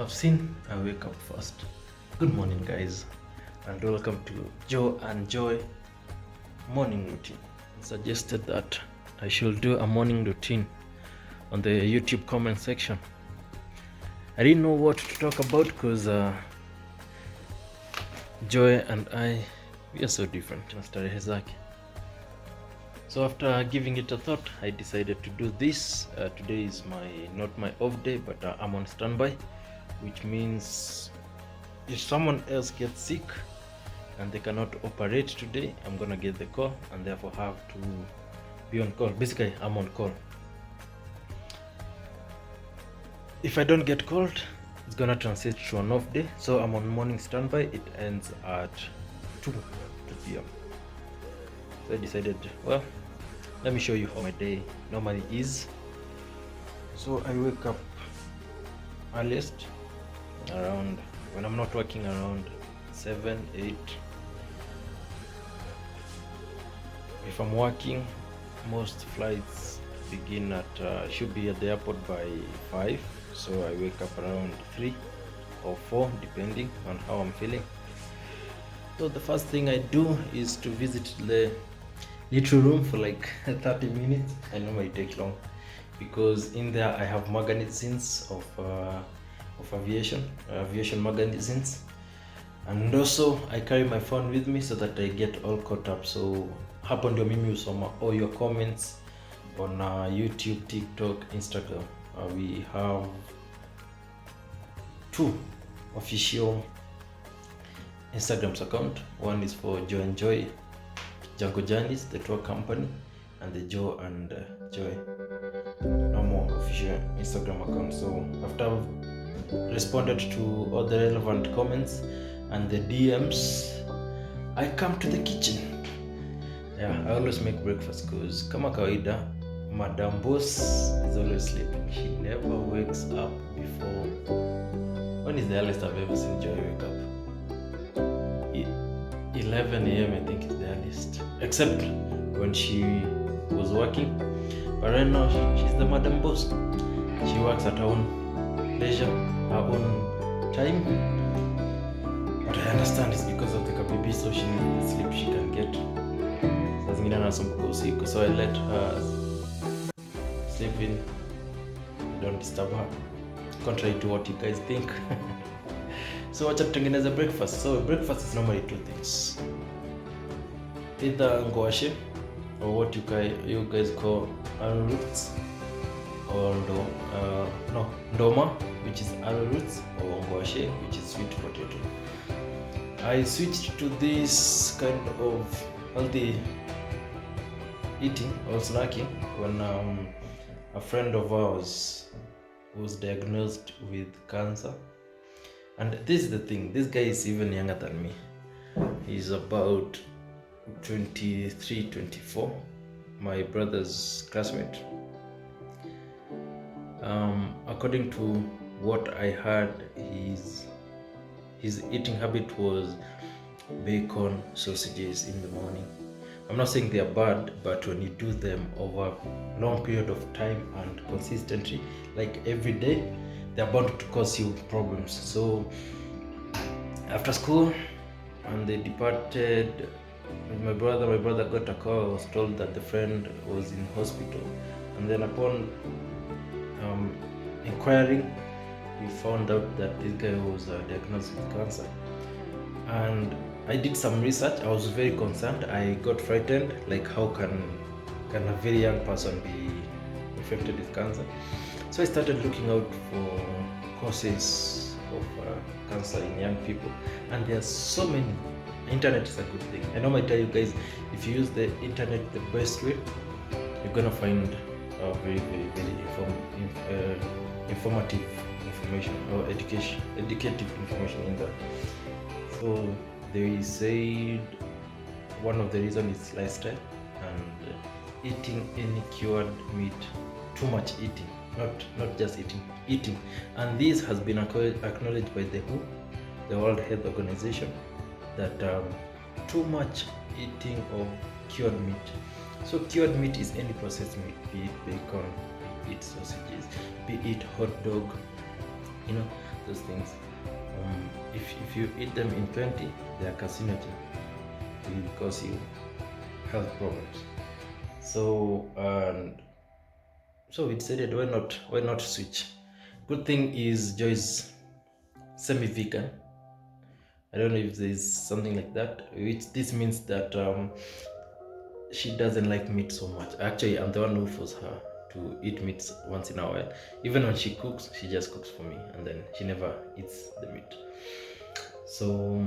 have seen, I wake up first. Good morning, guys, and welcome to Joe and Joy morning routine. It suggested that I should do a morning routine on the YouTube comment section. I didn't know what to talk about because Joy and I, we are so different. So after giving it a thought, I decided to do this. Today is not my off day, but I'm on standby, which means if someone else gets sick and they cannot operate today, I'm gonna get the call and therefore have to be on call. Basically, I'm on call. If I don't get called, it's gonna translate to an off day. So I'm on morning standby. It ends at 2 p.m. So I decided, well, let me show you how my day normally is. So I wake up earliest around, when I'm not working, around 7, 8. If I'm working, most flights begin at, should be at the airport by 5. So I wake up around 3 or 4, depending on how I'm feeling. So the first thing I do is to visit the little room for like 30 minutes. I know it might take long because in there I have magazines of aviation magazines, and also I carry my phone with me so that I get all caught up. So hapo ndio mimi husoma all your comments on YouTube, TikTok, Instagram. We have 2 official Instagrams account. One is for Joe and Joy Jungle Journeys, the tour company, and the Joe and Joy normal official Instagram account. So after I've responded to all the relevant comments and the DMs, I come to the kitchen. Yeah, I always make breakfast because kama kawaida, Madam Boss is always sleeping. She never wakes up before. When is the earliest I've ever seen Joy wake up? 11 a.m. I think is the earliest, except when she was working. But right now she's the Madam Boss. She works at her own leisure, her own time. But I understand it's because of the baby, so she needs the sleep she can get. So I let her sleep in. I don't disturb her, contrary to what you guys think. So wacha tutengeneze breakfast. So breakfast is normally 2 things, either ngwashe or what you guys call arrowroots, or ndoma, which is arrowroots, or ngwashe, which is sweet potato. I switched to this kind of healthy eating or snacking when a friend of ours was diagnosed with cancer. And this is the thing, this guy is even younger than me. He's about 23, 24, my brother's classmate. According to what I heard, his eating habit was bacon, sausages in the morning. I'm not saying they are bad, but when you do them over a long period of time and consistently, like every day, they're bound to cause you problems. So after school, and they departed with my brother got a call. I was told that the friend was in hospital, and then upon inquiring, we found out that this guy was diagnosed with cancer. And I did some research. I was very concerned. I got frightened, like how can a very young person be infected with cancer? So I started looking out for causes of cancer in young people, and there's so many. Internet is a good thing. I normally tell you guys, if you use the internet the best way, you're gonna find very, very, very informative information or educative information in there. So they said one of the reasons is lifestyle and eating any cured meat, too much eating. Not just eating, and this has been acknowledged by the WHO, the World Health Organization, that too much eating of cured meat. So cured meat is any processed meat, be it bacon, be it sausages, be it hot dog, those things. If you eat them in plenty, they are carcinogen. It will cause you health problems. So we decided, why not switch? Good thing is Joy is semi-vegan. I don't know if there's something like that, which this means that she doesn't like meat so much. Actually, I'm the one who forces her to eat meat once in a while. Even when she cooks, she just cooks for me, and then she never eats the meat. So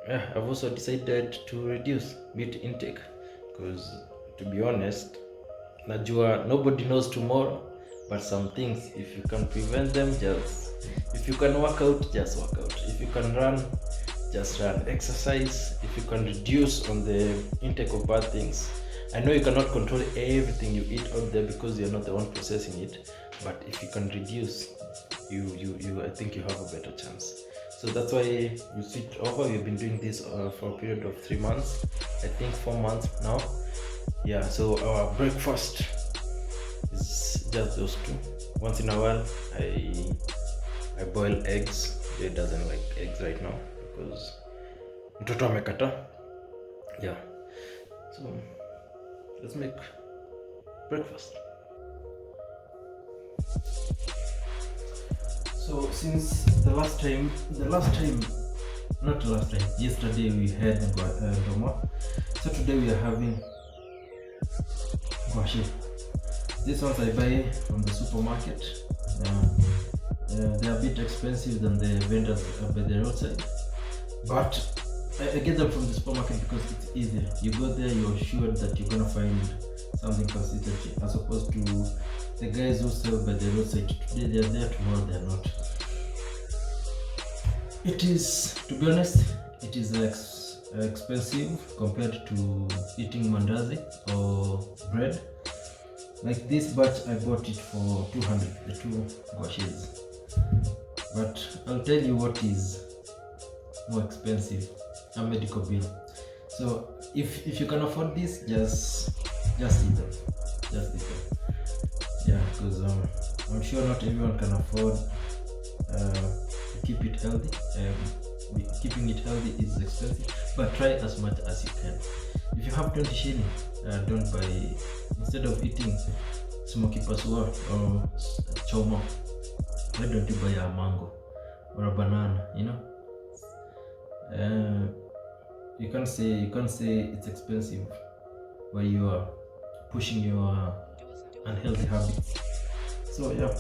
yeah, I've also decided to reduce meat intake, because to be honest, najua nobody knows tomorrow, but some things, if you can prevent them, if you can work out, just work out. If you can run, just run. Exercise. If you can reduce on the intake of bad things. I know you cannot control everything you eat out there because you're not the one processing it, but if you can reduce, I think you have a better chance. So that's why you switch over. We've been doing this for a period of 3 months, I think 4 months now. Yeah, so our breakfast is just those two. Once in a while, I boil eggs. Jay doesn't like eggs right now because mtoto amekata. Yeah, so let's make breakfast. So since yesterday we had ndoma. So today we are having gwashi. These ones I buy from the supermarket. They are a bit expensive than the vendors by the roadside, but I get them from the supermarket because it's easier. You go there, you're sure that you're gonna find something consistent, as opposed to the guys who sell by the roadside. Today they're there, tomorrow they're not. It is, to be honest, it is expensive compared to eating mandazi or bread. Like this batch, I bought it for 200, the 2 gwashis. But I'll tell you what is more expensive: a medical bill. So if you can afford this, just eat them. Just eat them. Yeah, because I'm sure not everyone can afford to keep it healthy. Keeping it healthy is expensive, but try as much as you can. If you have 20 shilling, don't buy. Instead of eating smoky pasua or choma, why don't you buy a mango or a banana? You know, you can't say it's expensive while you are pushing your unhealthy habits. So yeah,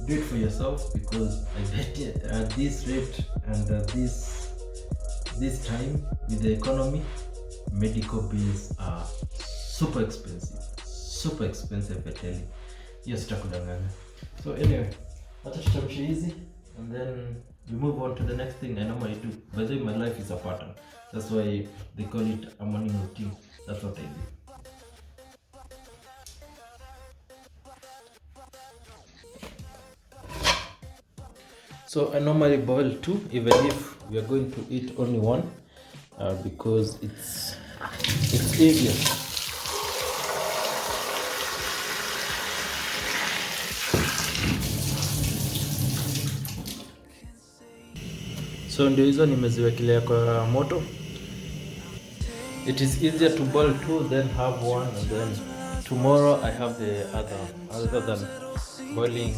do it for yourself, because I bet at this rate and at this time with the economy, medical bills are super expensive, I tell you. Yes, sitakudanganya. So anyway, acha tutamshe hizi and then we move on to the next thing I normally do. By the way, my life is a pattern. That's why they call it a morning routine. That's what I do. So I normally boil 2, even if we are going to eat only 1, because it's easier. So ndio hizo nimeziwekelea kwa moto. It is easier to boil 2 then have 1, and then tomorrow I have the other than boiling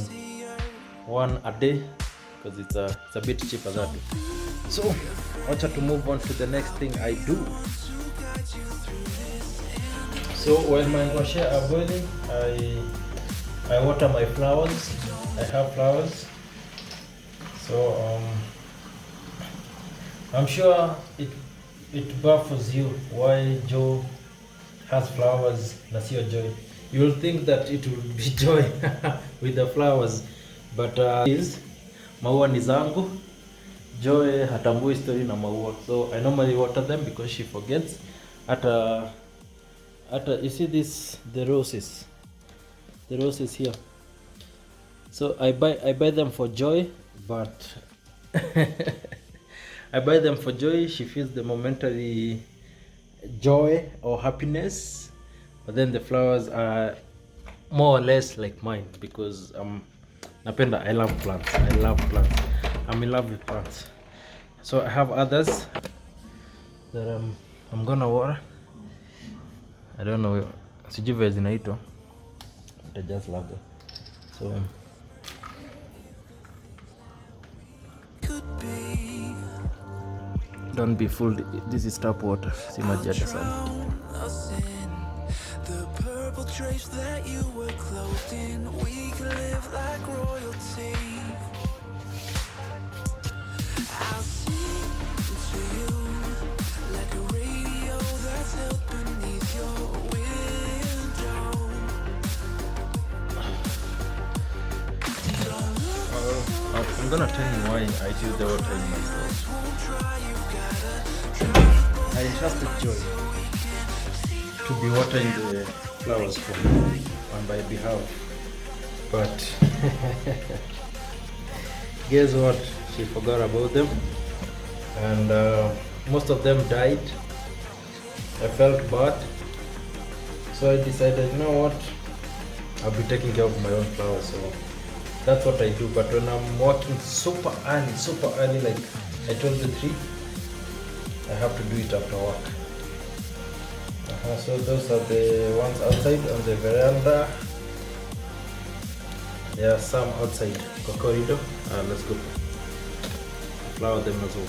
1 a day, because it's a bit cheaper that way. So wacha to move on to the next thing I do. So while my ngwashe are boiling, I water my flowers. I have flowers. So I'm sure it baffles you why Joe has flowers na sio Joy. You will think that it will be Joy with the flowers, but is maua ni zangu. Joy hatambui story na maua, so I normally water them because she forgets. Ata you see the roses here. So I buy them for Joy, but I buy them for Joy. She feels the momentary joy or happiness, but then the flowers are more or less like mine, because I love plants. I'm in love with plants. So I have others that I'm gonna water. I don't know, sijui vile zinaitwa, but I just love them. So don't be fooled, this is tap water, si maji hata sana. The purple drapes that you were clothed in, we could live like royalty. I'll sing to you like a radio that's held beneath your window. I'm gonna tell you why I do the water in myself. I entrusted Joy to be watering the flowers for me on my behalf, but guess what? She forgot about them, and most of them died. I felt bad, so I decided, you know what? I'll be taking care of my own flowers. So that's what I do. But when I'm working super early, like I told the 3, I have to do it after work. So those are the ones outside on the veranda. There are some outside the corridor. Let's go flower them as well.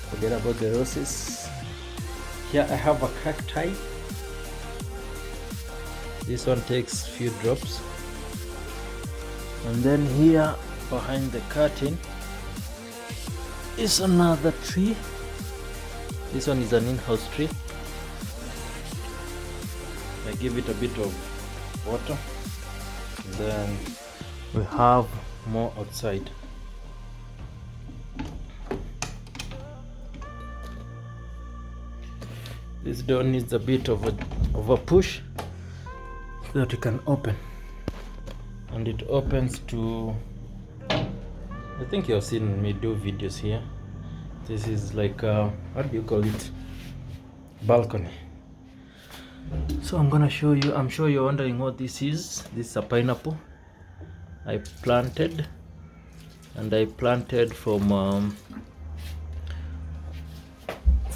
Forget about the roses. Here I have a cacti. This one takes few drops, and then here behind the curtain is another tree. This one is an in-house tree. I give it a bit of water, and then we have more outside. This door needs a bit of a push so that you can open, and it opens to, I think you have seen me do videos here. This is like what do you call it, balcony. So I'm gonna show you. I'm sure you're wondering what this is. This is a pineapple I planted, and I planted from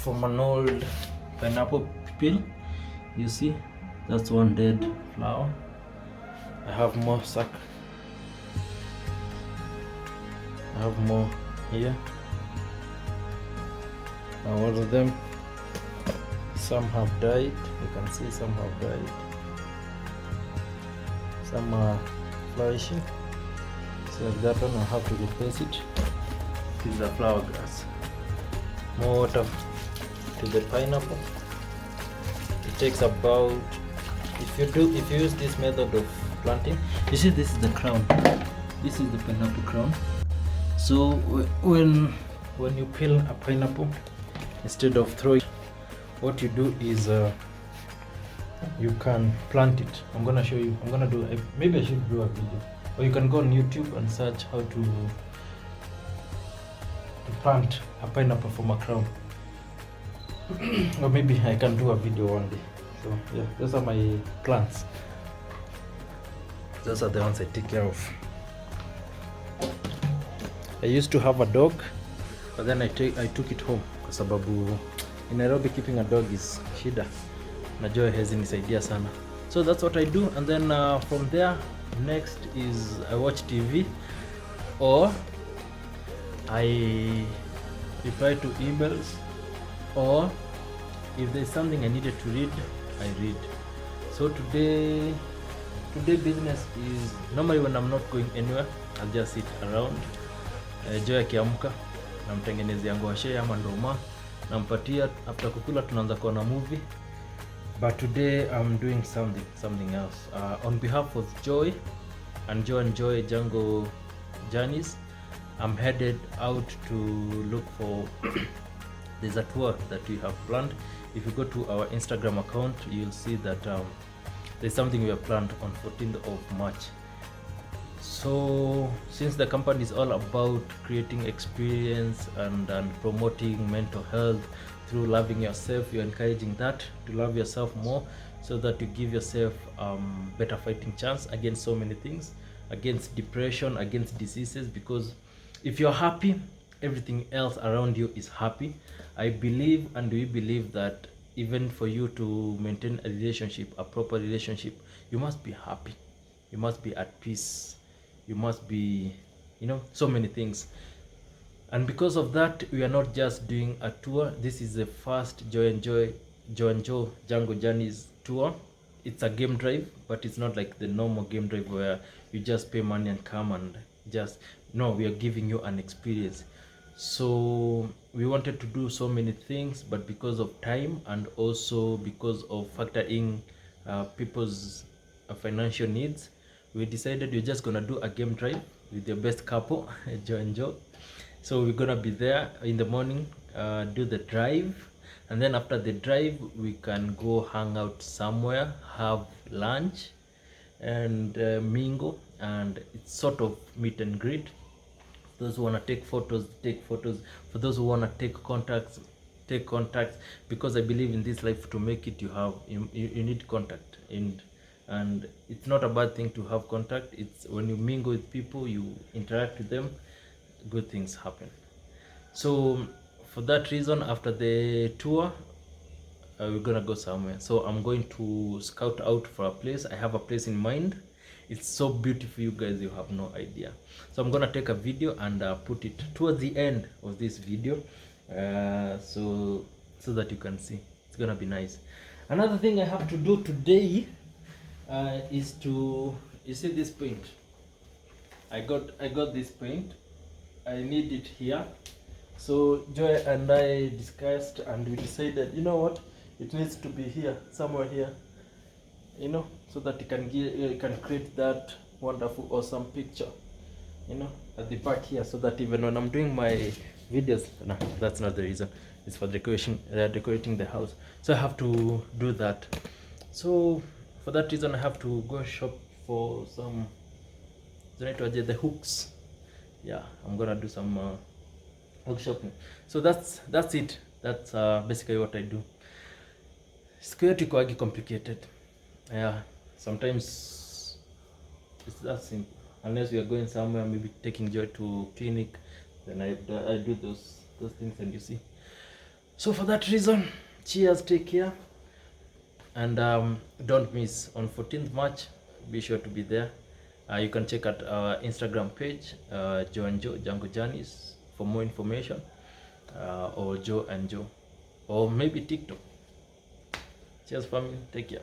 an old pineapple peel. You see, that's one dead flower. I have more I have more here. And all of them, some have died. You can see some have died. Some are flourishing. So like that one, I have to replace it. This is the flower grass. More water to the pineapple. It takes about, if you use this method of planting, you see this is the crown. This is the pineapple crown. So when you peel a pineapple, instead of throwing, what you do is you can plant it. I'm gonna show you. I'm gonna do. Maybe I should do a video, or you can go on YouTube and search how to plant a pineapple from a crown. Or maybe I can do a video one day. So yeah, those are my plants. Those are the ones I take care of. I used to have a dog, but then I took it home kwa sababu in Nairobi keeping a dog is shida. Najua hezi nisaidia sana. So that's what I do, and then from there next is I watch TV, or I reply to emails, or if there's something I needed to read, I read. So today business is normally when I'm not going anywhere, I'll just sit around. Joy akiamka namtengenezea ngwashe ama ndoma, nampatia, after kukula tunaanza kuona movie. But today I'm doing something else. On behalf of Joy and Joy Jungle Journeys, I'm headed out to look for there's a tour that we have planned. If you go to our Instagram account, you'll see that there's something we have planned on 14th of March. So since the company is all about creating experience and promoting mental health through loving yourself, you're encouraging that to love yourself more. so that you give yourself better fighting chance against so many things, against depression, against diseases. Because if you're happy, everything else around you is happy. I believe, and we believe, that even for you to maintain a relationship, a proper relationship, you must be happy, you must be at peace, you must be, so many things. And because of that, we are not just doing a tour. This is the first Joe and Joe Jungle Journeys tour. It's a game drive, but it's not like the normal game drive where you just pay money and come and just, no, we are giving you an experience. So we wanted to do so many things, but because of time and also because of factoring people's financial needs, we decided we're just gonna do a game drive with your best couple, Joe and Joe. So we're gonna be there in the morning, do the drive, and then after the drive we can go hang out somewhere, have lunch, and mingle, and it's sort of meet and greet. Those who want to take photos, take photos. For those who want to take contacts, take contacts. Because I believe in this life, to make it, you need contact. And it's not a bad thing to have contact. It's when you mingle with people, you interact with them, good things happen. So for that reason, after the tour, we're gonna go somewhere. So I'm going to scout out for a place. I have a place in mind. It's so beautiful, you guys, you have no idea. So I'm gonna take a video and put it towards the end of this video, so that you can see. It's gonna be nice. Another thing I have to do today is to, you see this paint, I got this paint. I need it here. So Joy and I discussed and we decided, you know what, it needs to be here, somewhere here, so that you can create that wonderful, awesome picture, at the back here, so that even when I'm doing my videos, no, that's not the reason. It's for decorating the house. So I have to do that. So for that reason, I have to go shop for some, the hooks. Yeah, I'm gonna do some hook shopping. So that's it. That's basically what I do. It's quite complicated. Yeah, sometimes it's that simple. Unless we are going somewhere, maybe taking Joy to clinic, then I do those things, and you see. So for that reason, cheers, take care, and don't miss on 14th March. Be sure to be there. You can check out our Instagram page, Joe and Joe Jungle Journeys, for more information, or Joe and Joe, or maybe TikTok. Cheers, family. Take care.